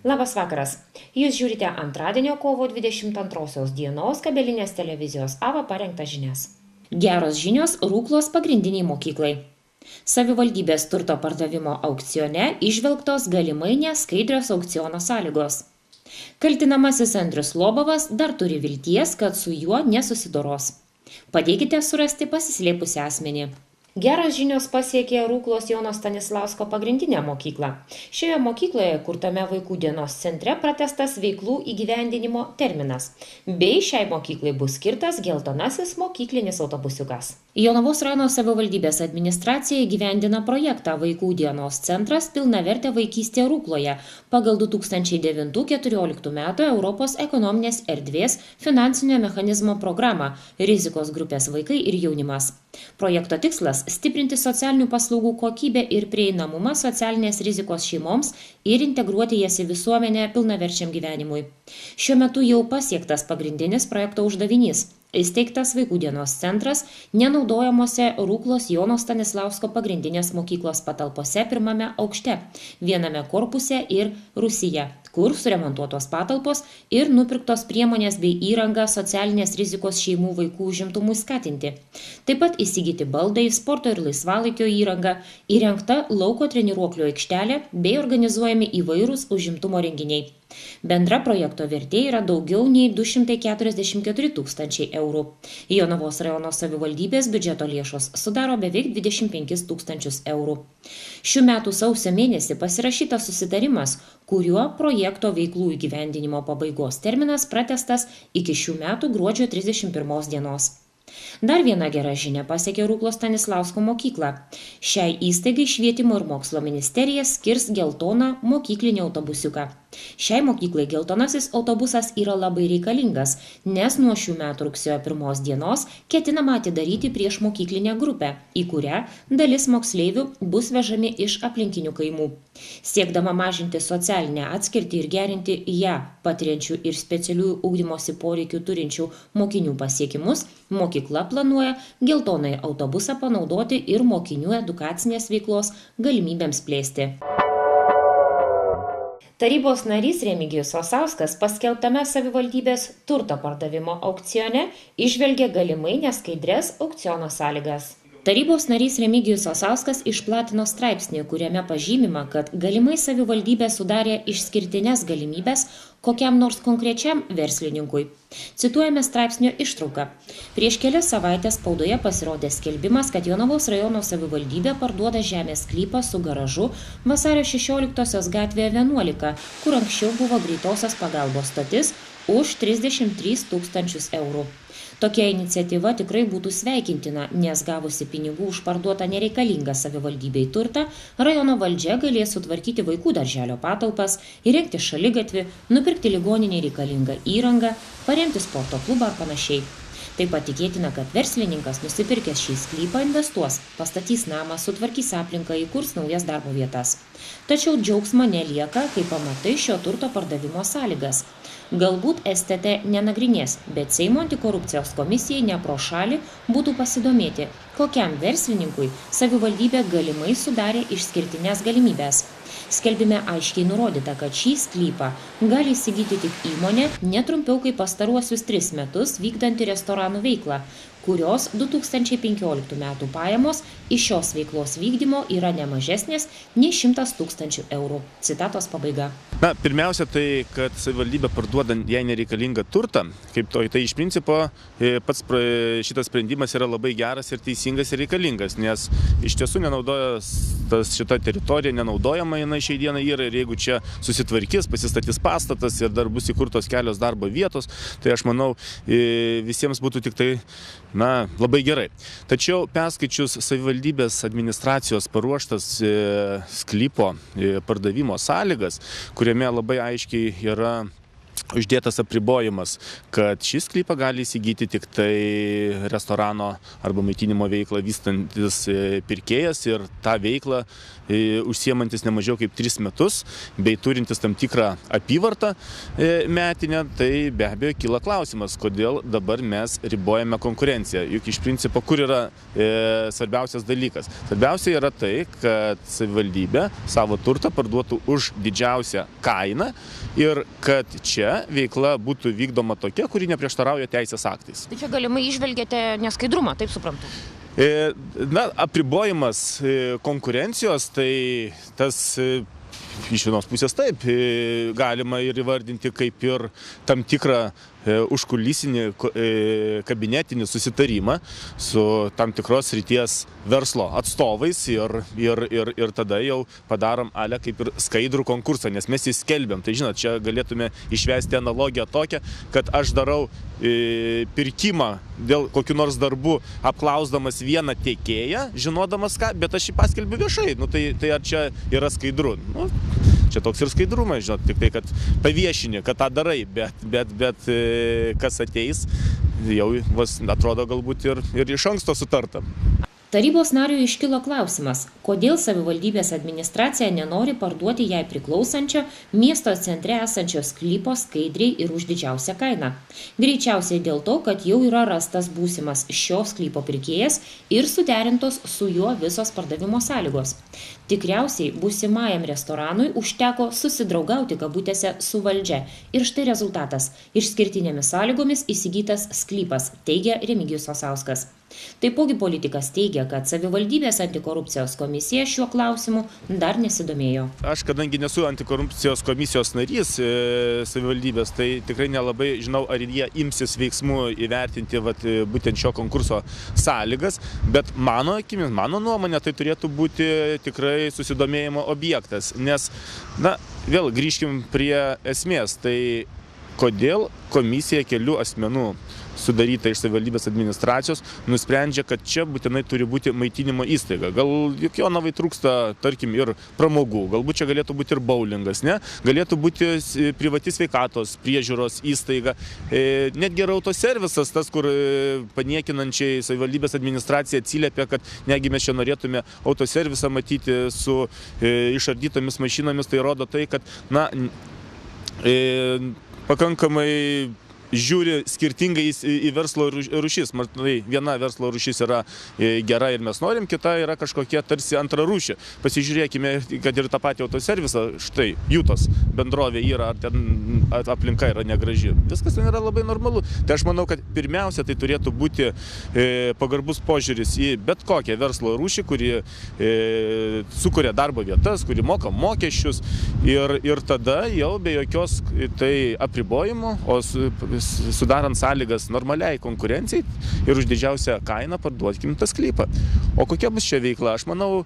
Labas vakaras. Jūs žiūrite antradienio kovo 22 dienos kabelinės televizijos AVA parengtas žinias. Geros žinios Rūklos pagrindiniai mokyklai. Savivaldybės turto pardavimo aukcione įžvelgtos galimai neskaidrios aukciono sąlygos. Kaltinamasis Andrius Lobovas dar turi vilties, kad su juo nesusidoros. Padėkite surasti pasislėpusį asmenį. Geros žinios pasiekė Rūklos Jono Stanislausko pagrindinę mokyklą. Šioje mokykloje, kurtame vaikų dienos centre, pratęstas veiklų įgyvendinimo terminas. Bei šiai mokyklai bus skirtas geltonasis mokyklinis autobusiukas. Jonavos rajono savivaldybės administracija įgyvendina projektą Vaikų dienos centras pilnavertė vaikystė Rūkloje pagal 2009-2014 metų Europos ekonominės erdvės finansinio mechanizmo programą Rizikos grupės vaikai ir jaunimas. Projekto tikslas – stiprinti socialinių paslaugų kokybę ir prieinamumą socialinės rizikos šeimoms ir integruoti jas į visuomenę pilnaverčiam gyvenimui. Šiuo metu jau pasiektas pagrindinis projekto uždavinys – įsteigtas Vaikų dienos centras nenaudojamuose Rūklos Jono Stanislausko pagrindinės mokyklos patalpose pirmame aukšte, viename korpuse ir rūsyje, kur suremontuotos patalpos ir nupirktos priemonės bei įranga socialinės rizikos šeimų vaikų užimtumui skatinti. Taip pat įsigyti baldai, sporto ir laisvalaikio įranga, įrengta lauko treniruoklių aikštelė bei organizuojami įvairūs užimtumo renginiai. Bendra projekto vertė yra daugiau nei 244 000 eurų. Jonavos rajono savivaldybės biudžeto lėšos sudaro beveik 25 000 eurų. Šių metų sausio mėnesį pasirašytas susitarimas, kuriuo projekto veiklų įgyvendinimo pabaigos terminas pratęstas iki šių metų gruodžio 31 dienos. Dar viena gera žinia pasiekė Rūklos Stanislausko mokyklą. Šiai įstaigai Švietimo ir mokslo ministerija skirs geltoną mokyklinį autobusiuką. Šiai mokyklai geltonasis autobusas yra labai reikalingas, nes nuo šių metų rugsėjo 1 dienos ketinama atidaryti prieš mokyklinę grupę, į kurią dalis moksleivių bus vežami iš aplinkinių kaimų. Siekdama mažinti socialinę atskirtį ir gerinti ją patiriančių ir specialiųjų ugdymosi poreikių turinčių mokinių pasiekimus, mokykla planuoja geltonąjį autobusą panaudoti ir mokinių edukacinės veiklos galimybėms plėsti. Tarybos narys Remigijus Osauskas paskelbtame savivaldybės turto pardavimo aukcione įžvelgė galimai neskaidrias aukciono sąlygas. Tarybos narys Remigijus Osauskas išplatino straipsnį, kuriame pažymima, kad galimai savivaldybė sudarė išskirtines galimybės kokiam nors konkrečiam verslininkui. Cituojame straipsnio ištrauką. Prieš kelias savaitės spaudoje pasirodė skelbimas, kad Jonavos rajono savivaldybė parduoda žemės sklypą su garažu Vasario 16 gatvėje 11, kur anksčiau buvo greitosios pagalbos stotis už 33 000 eurų. Tokia iniciatyva tikrai būtų sveikintina, nes gavusi pinigų už parduotą nereikalingą savivaldybei turtą, rajono valdžia galės sutvarkyti vaikų darželio patalpas, įrengti šaligatvį, nupirkti ligoninei reikalingą įrangą, paremti sporto klubą ar panašiai. Taip pat tikėtina, kad verslininkas nusipirkęs šį sklypą investuos, pastatys namą, sutvarkys aplinką, įkurs naujas darbo vietas. Tačiau džiaugsmo nelieka, kai pamatai šio turto pardavimo sąlygas. Galbūt STT nenagrinės, bet Seimo antikorupcijos komisijai ne pro šalį būtų pasidomėti, kokiam verslininkui savivaldybė galimai sudarė išskirtinės galimybės. Skelbime aiškiai nurodyta, kad šį sklypą gali įsigyti tik įmonė netrumpiau kaip pastaruosius 3 metus vykdanti restoranų veiklą, kurios 2015 metų pajamos iš šios veiklos vykdymo yra ne mažesnės nei 100 000 eurų. Citatos pabaiga. Na, pirmiausia, tai, kad savivaldybė parduodant jai nereikalingą turtą, kaip tai iš principo pats šitas sprendimas yra labai geras ir teisingas ir reikalingas, nes iš tiesų šita teritorija nenaudojama jinai šiai dienai yra ir jeigu čia susitvarkys, pasistatys pastatas ir dar bus įkurtos kelios darbo vietos, tai aš manau visiems būtų tik tai labai gerai. Tačiau perskaičius savivaldybės administracijos paruoštas sklypo pardavimo sąlygas, kuriame labai aiškiai yra uždėtas apribojimas, kad šį sklypą gali įsigyti tik tai restorano arba maitinimo veiklą vystantis pirkėjas ir tą veiklą užsiemantis ne mažiau kaip 3 metus, bei turintis tam tikrą apyvartą metinę, tai be abejo kyla klausimas, kodėl dabar mes ribojame konkurenciją. Juk iš principo, kur yra svarbiausias dalykas? Svarbiausia yra tai, kad savivaldybė savo turtą parduotų už didžiausią kainą ir kad čia veikla būtų vykdoma tokia, kuri neprieštarauja teisės aktais. Tai čia galimai išvelgiate neskaidrumą, taip suprantu? Na, apribojimas konkurencijos, tai tas iš vienos pusės taip, galima ir įvardinti kaip ir tam tikrą užkulisinį kabinetinį susitarimą su tam tikros srities verslo atstovais ir tada jau padarom kaip ir skaidrų konkursą, nes mes jį skelbiam. Tai žinot, čia galėtume išvesti analogiją tokią, kad aš darau pirkimą dėl kokių nors darbų apklausdamas vieną tiekėją, žinodamas ką, bet aš jį paskelbiu viešai. Nu, tai ar čia yra skaidru? Nu, čia toks ir skaidrumas, žinot, tik tai, kad paviešini, kad tą darai, bet kas ateis, jau atrodo galbūt ir iš anksto sutarta. Tarybos nariui iškilo klausimas, kodėl savivaldybės administracija nenori parduoti jai priklausančio miesto centre esančio sklypo skaidriai ir už didžiausią kainą. Greičiausiai dėl to, kad jau yra rastas būsimas šio sklypo pirkėjas ir suderintos su juo visos pardavimo sąlygos. Tikriausiai būsimajam restoranui užteko susidraugauti kabutėse su valdžia. Ir štai rezultatas – išskirtinėmis sąlygomis įsigytas sklypas, teigia Remigijus Osauskas. Taipogi politikas teigia, kad savivaldybės antikorupcijos komisija šiuo klausimu dar nesidomėjo. Aš, kadangi nesu antikorupcijos komisijos narys savivaldybės, tai tikrai nelabai žinau, ar jie imsis veiksmų įvertinti būtent šio konkurso sąlygas, bet mano akimis, mano nuomonė, tai turėtų būti tikrai susidomėjimo objektas, nes, na, vėl grįžkim prie esmės, tai kodėl komisija kelių asmenų sudaryta iš savivaldybės administracijos nusprendžia, kad čia būtinai turi būti maitinimo įstaiga. Gal juk Jonavai trūksta, tarkim, ir pramogų, galbūt čia galėtų būti ir boulingas, ne? Galėtų būti privati sveikatos priežiūros įstaiga, netgi ir autoservisas, tas, kur paniekinančiai savivaldybės administracija atsiliepia, kad negi mes čia norėtume autoservisą matyti su išardytomis mašinomis, tai rodo tai, kad, na, pakankamai žiūri skirtingai į verslo rūšis. Viena verslo rūšis yra gera ir mes norim, kita yra kažkokia tarsi antra rūšė. Pasižiūrėkime, kad ir tą patį autoservisą, štai, Jutos bendrovė yra, ar ten aplinka yra negraži. Viskas ten yra labai normalu. Tai aš manau, kad pirmiausia tai turėtų būti pagarbus požiūris į bet kokią verslo rūšį, kuri sukuria darbo vietas, kuri moka mokesčius ir tada jau be jokios tai apribojimo, o sudarant sąlygas normaliai konkurencijai ir už didžiausią kainą parduokim tą sklypą. O kokia bus čia veikla? Aš manau,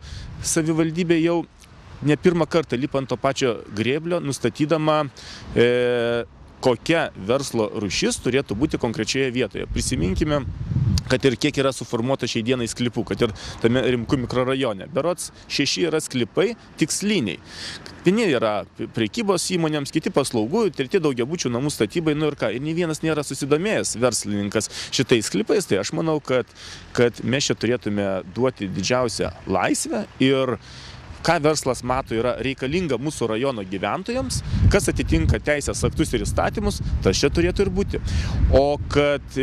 savivaldybė jau ne pirmą kartą lipa ant to pačio grėblio, nustatydama kokia verslo rūšis turėtų būti konkrečioje vietoje. Prisiminkime, kad ir kiek yra suformuota šiai dienai sklypų, kad ir tame Rimkų mikrorajone. Berods 6 yra sklypai tiksliniai. Vieni yra prekybos įmonėms, kiti paslaugų, treti daugiabučių namų statybai, nu ir ką. Ir nei vienas nėra susidomėjęs verslininkas šitais sklypais, tai aš manau, kad mes čia turėtume duoti didžiausią laisvę ir ką verslas mato yra reikalinga mūsų rajono gyventojams, kas atitinka teisės aktus ir įstatymus, tas čia turėtų ir būti. O kad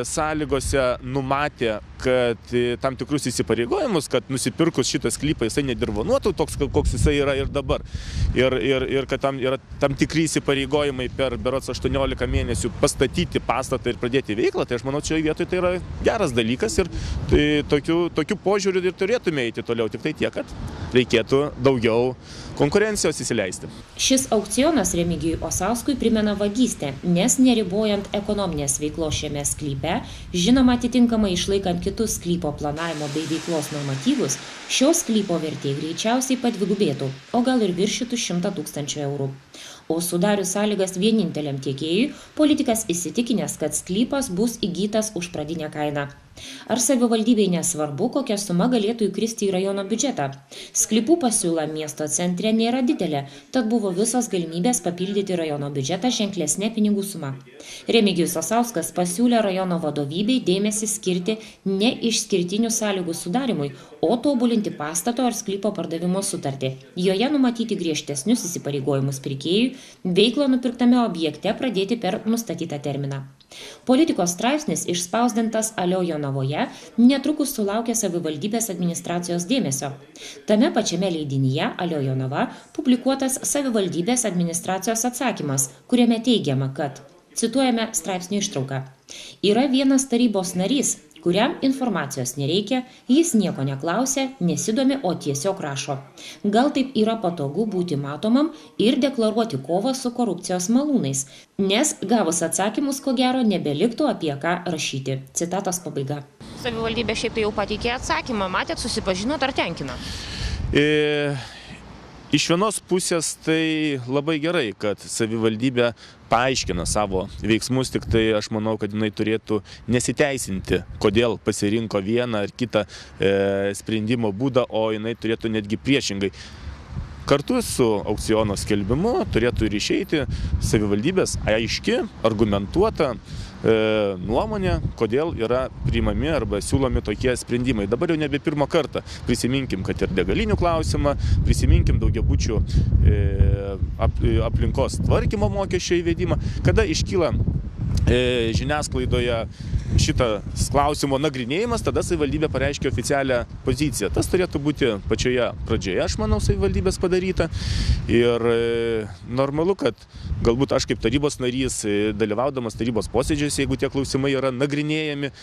sąlygose numatė, kad tam tikrus įsipareigojimus, kad nusipirkus šitą sklypą jisai nedirvonuotų toks, koks jisai yra ir dabar. Ir kad tam yra tam tikri įsipareigojimai per berods 18 mėnesių pastatyti pastatą ir pradėti veiklą, tai aš manau, čia vietoj tai yra geras dalykas ir tokiu požiūriu ir turėtume eiti toliau, tik tai tiek, kad reikėtų daugiau konkurencijos įsileisti. Šis aukcionas Remigijui Osauskui primena vagystę, nes neribojant ekonominės veiklos šiame sklype, žinoma atitinkamai išlaikant kitus sklypo planavimo bei veiklos normatyvus, šio sklypo vertė greičiausiai padvigubėtų, o gal ir viršytų 100 000 eurų. O sudarius sąlygas vieninteliam tiekėjui, politikas įsitikinęs, kad sklypas bus įgytas už pradinę kainą. Ar savivaldybei nesvarbu, kokia suma galėtų įkristi į rajono biudžetą? Sklypų pasiūla miesto centre nėra didelė, tad buvo visos galimybės papildyti rajono biudžetą ženklesnė pinigų suma. Remigijus Osauskas pasiūlė rajono vadovybei dėmesį skirti ne išskirtinių sąlygų sudarimui, o tobulinti pastato ar sklypo pardavimo sutartį. Joje numatyti griežtesnius įsipareigojimus pirkėjui, veiklą nupirktame objekte pradėti per nustatytą terminą. Politikos straipsnis išspausdintas Alio Jonavoje netrukus sulaukė savivaldybės administracijos dėmesio. Tame pačiame leidinyje Alio Jonava publikuotas savivaldybės administracijos atsakymas, kuriame teigiama, kad, cituojame straipsnio ištrauką, yra vienas tarybos narys, kuriam informacijos nereikia, jis nieko neklausia, nesidomi, o tiesiog rašo. Gal taip yra patogu būti matomam ir deklaruoti kovą su korupcijos malūnais, nes gavus atsakymus, ko gero, nebeliktų apie ką rašyti. Citatos pabaiga. Savivaldybė šiaip tai jau pateikė atsakymą, matėt, susipažinot, ar tenkina? Iš vienos pusės tai labai gerai, kad savivaldybė paaiškina savo veiksmus, tik tai aš manau, kad jinai turėtų nesiteisinti, kodėl pasirinko vieną ar kitą sprendimo būdą, o jinai turėtų netgi priešingai. Kartu su aukciono skelbimu turėtų ir išeiti savivaldybės aiški, argumentuota nuomonė, kodėl yra priimami arba siūlomi tokie sprendimai. Dabar jau nebe pirmą kartą. Prisiminkim, kad ir degalinių klausimą, prisiminkim daugiabučių aplinkos tvarkymo mokesčio įvedimą. Kada iškyla žiniasklaidoje šitas klausimo nagrinėjimas, tada savivaldybė pareiškia oficialią poziciją. Tas turėtų būti pačioje pradžioje, aš manau, savivaldybės padaryta. Ir normalu, kad galbūt aš kaip tarybos narys, dalyvaudamas tarybos posėdžiuose, jeigu tie klausimai yra nagrinėjami,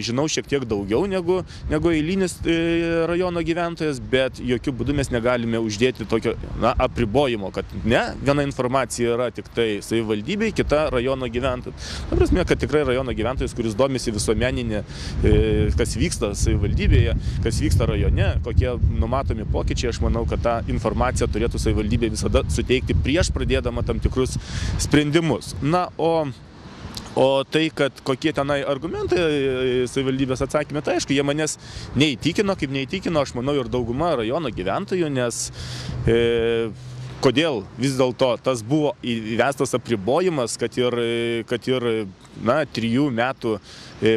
žinau šiek tiek daugiau negu eilinis rajono gyventojas, bet jokių būdų mes negalime uždėti tokio apribojimo, kad ne, viena informacija yra tik tai savivaldybei, kita rajono gyventojai. Ta prasme, kad tikrai rajono gyventojas, kuris domisi visuomeninė, kas vyksta savivaldybėje, kas vyksta rajone, kokie numatomi pokyčiai, aš manau, kad tą informaciją turėtų savivaldybė visada suteikti prieš pradėdama tam tikrus sprendimus. Na, o tai, kad kokie tenai argumentai savivaldybės atsakymė, tai aišku, jie manęs neįtikino, kaip neįtikino, aš manau, ir dauguma rajono gyventojų, nes kodėl vis dėlto tas buvo įvestas apribojimas, kad ir 3 metų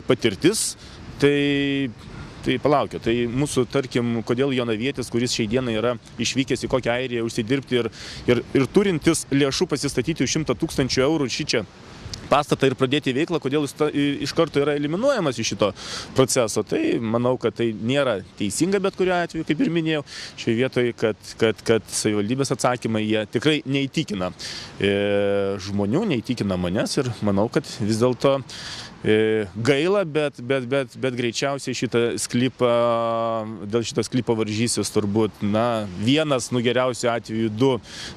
patirtis, tai palaukio, tai mūsų, tarkim, kodėl jonavietis, kuris šiai dienai yra išvykęs į kokią Airiją užsidirbti ir turintis lėšų pasistatyti už 100 000 eurų šičia pastatą ir pradėti veiklą, kodėl jis iš karto yra eliminuojamas iš šito proceso. Tai manau, kad tai nėra teisinga bet kuriuo atveju, kaip ir minėjau, šioje vietoje, kad savivaldybės atsakymai jie tikrai neįtikina žmonių, neįtikina manęs ir manau, kad vis dėlto gaila, bet greičiausiai dėl šito sklypo varžysis turbūt, vienas, geriausiu atveju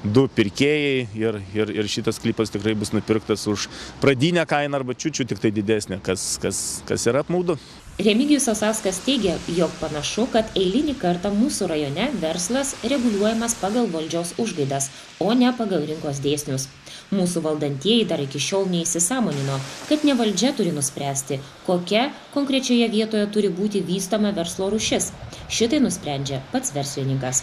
du pirkėjai ir šitas sklypas tikrai bus nupirktas už pradinę kainą arba čiučiu tik tai didesnė, kas yra apmaudu. Remigijus Osauskas teigia, jog panašu, kad eilinį kartą mūsų rajone verslas reguliuojamas pagal valdžios užgaidas, o ne pagal rinkos dėsnius. Mūsų valdantieji dar iki šiol neįsisąmonino, kad ne valdžia turi nuspręsti, kokia konkrečioje vietoje turi būti vystoma verslo rūšis. Šitai nusprendžia pats verslininkas.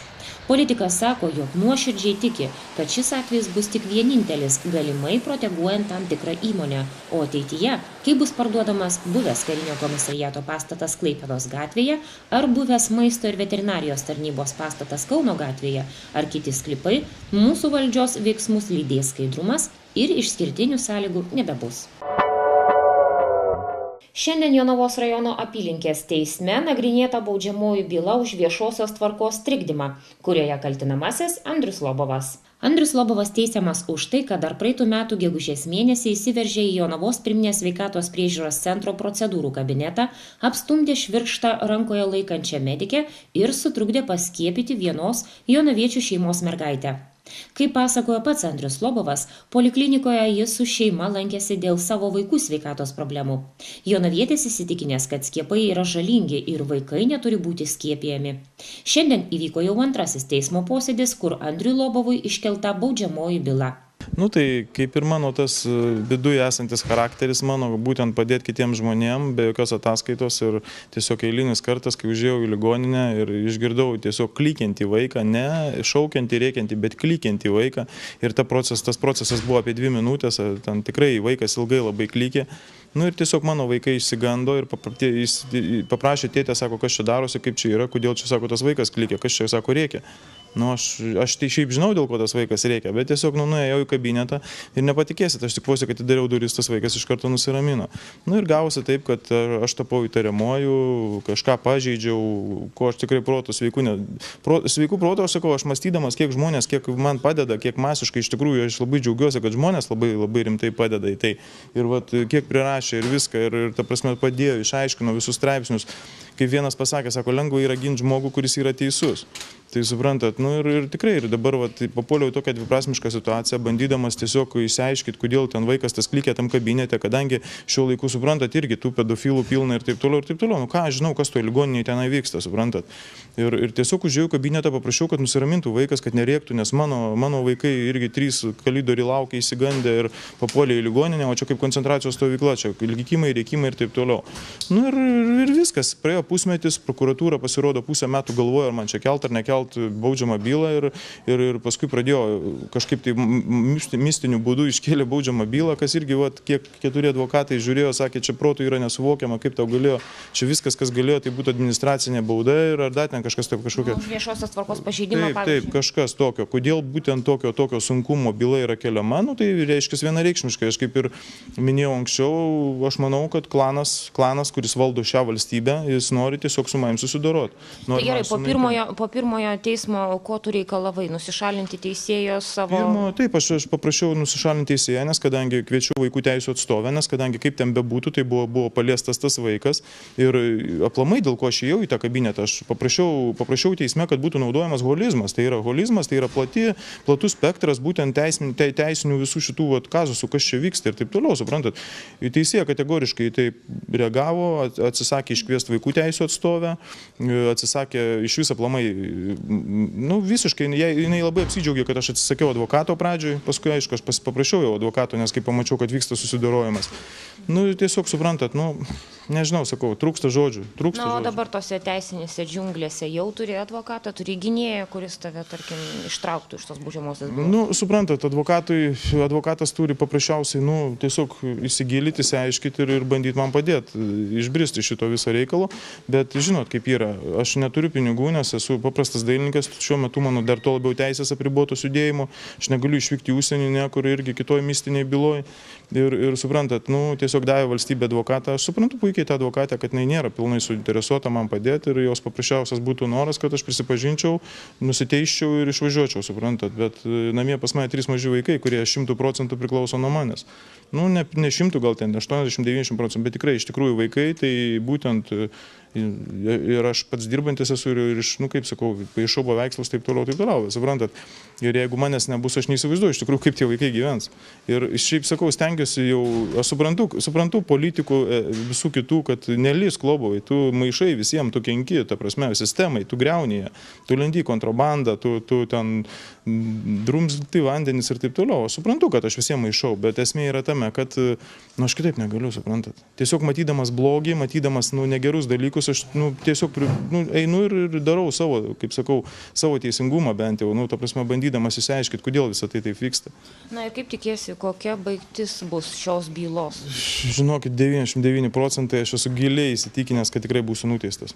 Politikas sako, jog nuoširdžiai tiki, kad šis atvejis bus tik vienintelis, galimai proteguojant tam tikrą įmonę, o ateityje, kai bus parduodamas buvęs karinio komisariato pastatas Klaipėdos gatvėje ar buvęs maisto ir veterinarijos tarnybos pastatas Kauno gatvėje ar kiti sklypai, mūsų valdžios veiksmus lydės skaidrumas ir išskirtinių sąlygų nebebus. Šiandien Jonavos rajono apylinkės teisme nagrinėta baudžiamoji byla už viešosios tvarkos trikdymą, kurioje kaltinamasis Andrius Lobovas. Andrius Lobovas teisiamas už tai, kad dar praeitų metų gegužės mėnesį įsiveržė į Jonavos pirminės sveikatos priežiūros centro procedūrų kabinetą, apstumdė švirkštą rankoje laikančią medikę ir sutrukdė paskiepyti vienos jonaviečių šeimos mergaitę. Kaip pasakojo pats Andrius Lobovas, poliklinikoje jis su šeima lankėsi dėl savo vaikų sveikatos problemų. Jonavietis įsitikinęs, kad skiepai yra žalingi ir vaikai neturi būti skiepijami. Šiandien įvyko jau antrasis teismo posėdis, kur Andriui Lobovui iškelta baudžiamoji byla. Nu tai kaip ir mano tas viduje esantis charakteris mano, būtent padėti kitiems žmonėms, be jokios ataskaitos ir tiesiog eilinis kartas, kai užėjau į ligoninę ir išgirdau tiesiog klykiantį vaiką, ne šaukiantį, rėkiantį, bet klykiantį vaiką ir tas procesas buvo apie 2 minutės, ten tikrai vaikas ilgai labai klykė. Nu ir tiesiog mano vaikai išsigando ir paprašė tėtę, sako, kas čia darosi, kaip čia yra, kodėl čia, sako, tas vaikas klykė, kas čia, sako, rėkia. Nu, aš tai šiaip žinau, dėl ko tas vaikas reikia, bet tiesiog nuėjau į kabinetą ir nepatikėsit, aš tik vos, kad atidariau duris, tas vaikas iš karto nusiramino. Nu ir gavosi taip, kad aš tapau įtariamuoju, kažką pažeidžiau, ko aš tikrai sveikų protų, aš sakau, aš mąstydamas, kiek žmonės, kiek man padeda, kiek masiškai, iš tikrųjų, aš labai džiaugiuosi, kad žmonės labai rimtai padeda į tai. Ir vat, kiek prirašė ir viską, ir ta prasme padėjo, išaiškino visus straipsnius. Kaip vienas pasakė, sako, lengva yra ginti žmogų, kuris yra teisus. Tai suprantat, nu ir tikrai, ir dabar papuoliau tokią dviprasmišką situaciją, bandydamas tiesiog išsiaiškinti, kodėl ten vaikas tas klykė tam kabinete, kadangi šiuo laiku, suprantat, irgi tų pedofilų pilna ir taip toliau, ir taip toliau. Nu ką, aš žinau, kas toje ligoninėje tenai vyksta, suprantat. Ir tiesiog užėjau kabinetą, paprašiau, kad nusiramintų vaikas, kad nerėktų, nes mano vaikai irgi 3 kalidoriai laukia įsigandę ir papuolė į ligoninę, o čia kaip koncentracijos stovykla, čia ilgikimai, rėkimai ir taip toliau. Nu ir viskas, praėjo pusmetis, prokuratūra pasirodo pusę metų galvojo, ar man čia kelt ar nekelt baudžiamą bylą ir paskui pradėjo kažkaip tai mistiniu būdu iškėlė baudžiamą bylą, kas irgi, kiek 4 advokatai žiūrėjo, sakė, čia protų yra nesuvokiama, kaip tau galėjo, čia viskas, kas galėjo, tai būtų administracinė bauda ir ar dar ten kažkas taip kažkokia. Viešosios tvarkos pažeidimą, pavyzdžiui. Taip, kažkas tokio. Kodėl būtent tokio sunkumo byla yra keliama, nu tai reiškia vienareikšmiškai. Aš kaip ir minėjau anksčiau, aš manau, kad klanas, kuris valdo šią valstybę, jis nori tiesiog su manim susidoroti. Tai gerai, po pirmojo teismo, ko tu reikalavai, nusišalinti teisėjo savo... Taip, aš paprašiau nusišalinti teisėją, nes kadangi kviečiau vaikų teisų atstovę, nes kadangi kaip ten bebūtų, tai buvo paliestas tas vaikas ir aplamai, dėl ko aš ėjau į tą kabinetą, aš paprašiau teisme, kad būtų naudojamas holizmas. Tai yra platus spektras, būtent teisinių visų šitų kazusų, kas čia vyksta ir taip toliau, suprantat. Teisėja kategoriškai taip reagavo, atsisakė iškviesti vaikų teisų atstovę, atsisakė iš vis aplamai, nu visiškai, jinai labai apsidžiaugė, kad aš atsisakiau advokato pradžioj, paskui aišku, aš paprašiau jau advokato, nes kai pamačiau, kad vyksta susidorojimas. Nu tiesiog suprantat, nu nežinau, sakau, trūksta žodžių. Na, o dabar tose teisinėse džiunglėse jau turi advokatą, turi gynėją, kuris tave, tarkim, ištrauktų iš tos baudžiamosios bylos. Nu, suprantat, advokatas turi paprasčiausiai, nu, tiesiog įsigilyti, išsiaiškinti ir bandyti man padėti, išbristi šito viso reikalo, bet žinot, kaip yra, aš neturiu pinigų, nes esu paprastas dailininkas, šiuo metu mano dar to labiau teisės apribotos judėjimo, aš negaliu išvykti į užsienį niekur irgi kitoj mistiniai byloj ir suprantat, nu, tiesiog davė valstybė advokatą, aš suprantu puikiai tą advokatę, kad jinai nėra pilnai suinteresuota man padėti ir jos paprasčiausias būtų noras, kad aš prisipažinčiau, nusiteisčiau ir išvažiuočiau, suprantat, bet namie pas mane 3 maži vaikai, kurie 100% priklauso nuo manęs. Nu, ne 100, gal ten 80-90%, bet tikrai iš tikrųjų vaikai, tai būtent ir aš pats dirbantis esu ir iš, nu kaip sakau, paišau paveikslus taip toliau, suprantat. Ir jeigu manęs nebus, aš neįsivaizduoju iš tikrųjų, kaip tie vaikai gyvens. Ir šiaip sakau, stengiuosi jau, aš suprantu politikų visų kitų, kad nelįsk lobovai, tu maišai visiems, tu kenki, ta prasme, sistemai, tu griaunėje, tu lendi kontrabandą, tu ten drumzti vandenis ir taip toliau. Aš suprantu, kad aš visiems maišau, bet esmė yra tame, kad, nu aš kitaip negaliu, suprantat. Tiesiog matydamas blogį, matydamas, nu, negerus dalykus, aš, nu, tiesiog, nu, einu ir darau savo, kaip sakau, savo teisingumą bent jau, nu, ta prasme, bandydamas išsiaiškinti, kodėl visą tai taip vyksta. Na ir kaip tikėsi, kokia baigtis bus šios bylos? Žinokit, 99% aš esu giliai įsitikinęs, kad tikrai būsiu nuteistas.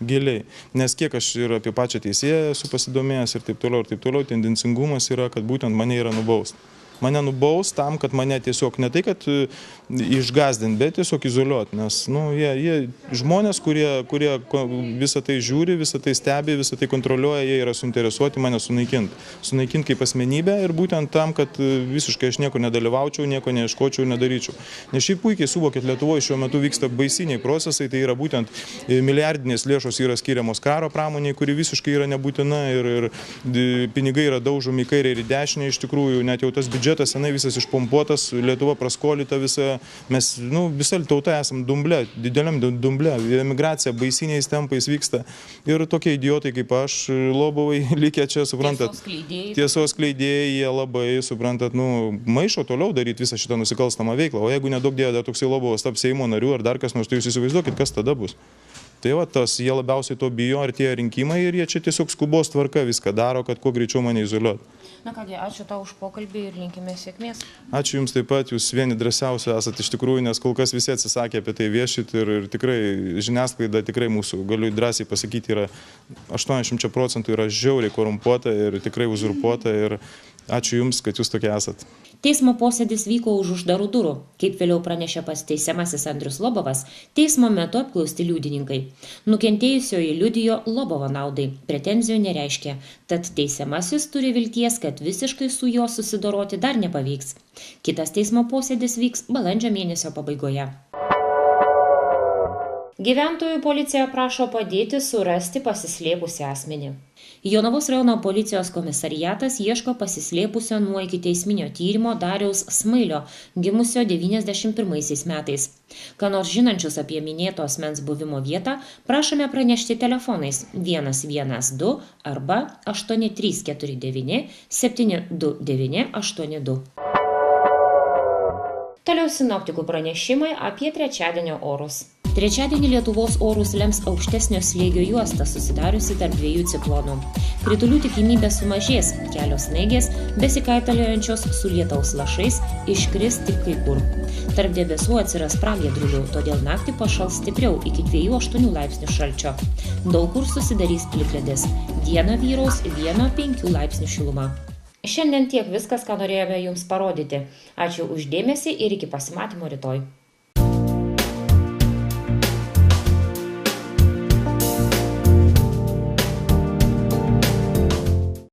Giliai. Nes kiek aš ir apie pačią teisėją esu pasidomėjęs ir taip toliau, tendencingumas yra, kad būtent mane yra nubaust. Mane nubaus tam, kad mane tiesiog ne tai, kad išgazdint, bet tiesiog izoliuoti, nes, nu, jie žmonės, kurie visą tai žiūri, visą tai stebi, visą tai kontroliuoja, jie yra suinteresuoti mane sunaikinti. Sunaikinti kaip asmenybę ir būtent tam, kad visiškai aš nieko nedalyvaučiau, nieko neieškočiau ir nedaryčiau. Nes šiaip puikiai suvokėt, Lietuvoje šiuo metu vyksta baisiniai procesai, tai yra būtent milijardinės lėšos yra skiriamos karo pramoniai, kuri visiškai yra nebūtina ir pinigai yra daužomi į kairę ir į dešinę, iš tikrųjų, net jau tas biudžetas biudžetas senai visas išpompuotas, Lietuva praskolita visa, mes, visa tauta esam dumble, dideliam dumble, emigracija baisiniais tempais vyksta ir tokie idiotai kaip aš, lobovai, likę čia, suprantat, tiesos skleidėjai, jie labai, suprantat, maišo toliau daryti visą šitą nusikalstamą veiklą, o jeigu nedaug dėja dar toksai lobovas taps Seimo narių ar dar kas nors, tai jūs įsivaizduokit, kas tada bus. Tai va, jie labiausiai to bijo, artėja rinkimai ir jie čia tiesiog skubos tvarka viską daro, kad kuo greičiau mane izoliuotų. Na kągi, ačiū tau už pokalbį ir linkime sėkmės. Ačiū Jums taip pat, Jūs vieni drąsiausi esate iš tikrųjų, nes kol kas visi atsisakė apie tai viešyti ir tikrai žiniasklaida tikrai mūsų, galiu drąsiai pasakyti, yra 80% yra žiauriai korumpuota ir tikrai uzurpuota ir ačiū Jums, kad Jūs tokie esat. Teismo posėdis vyko už uždarų durų. Kaip vėliau pranešė pats teisiamasis Andrius Lobovas, teismo metu apklausti liudininkai. Nukentėjusioji liudijo Lobovo naudai, pretenzijų nereiškė, tad teisiamasis turi vilties, kad visiškai su juo susidoroti dar nepavyks. Kitas teismo posėdis vyks balandžio mėnesio pabaigoje. Gyventojų policija prašo padėti surasti pasislėpusį asmenį. Jonavos rajono policijos komisariatas ieško pasislėpusio nuo ikiteisminio tyrimo Dariaus Smailio, gimusio 91 metais. Ką nors žinančius apie minėto asmens buvimo vietą, prašome pranešti telefonais 112 arba 8349 729 82. Toliau sinoptikų pranešimai apie trečiadienio orus. Trečiadienį Lietuvos orus lems aukštesnio slėgio juosta susidariusi tarp dviejų ciklonų. Kritulių tikimybė sumažės, kelios snaigės, besikaitaliojančios su lietaus lašais, iškris tik kai kur. Tarp debesų atsiras pragiedrulių, todėl naktį pašals stipriau iki 2-8 laipsnių šalčio. Daug kur susidarys plikledis. Dieną vyraus 1-5 laipsnių šiluma. Šiandien tiek viskas, ką norėjome Jums parodyti. Ačiū už dėmesį ir iki pasimatymo rytoj.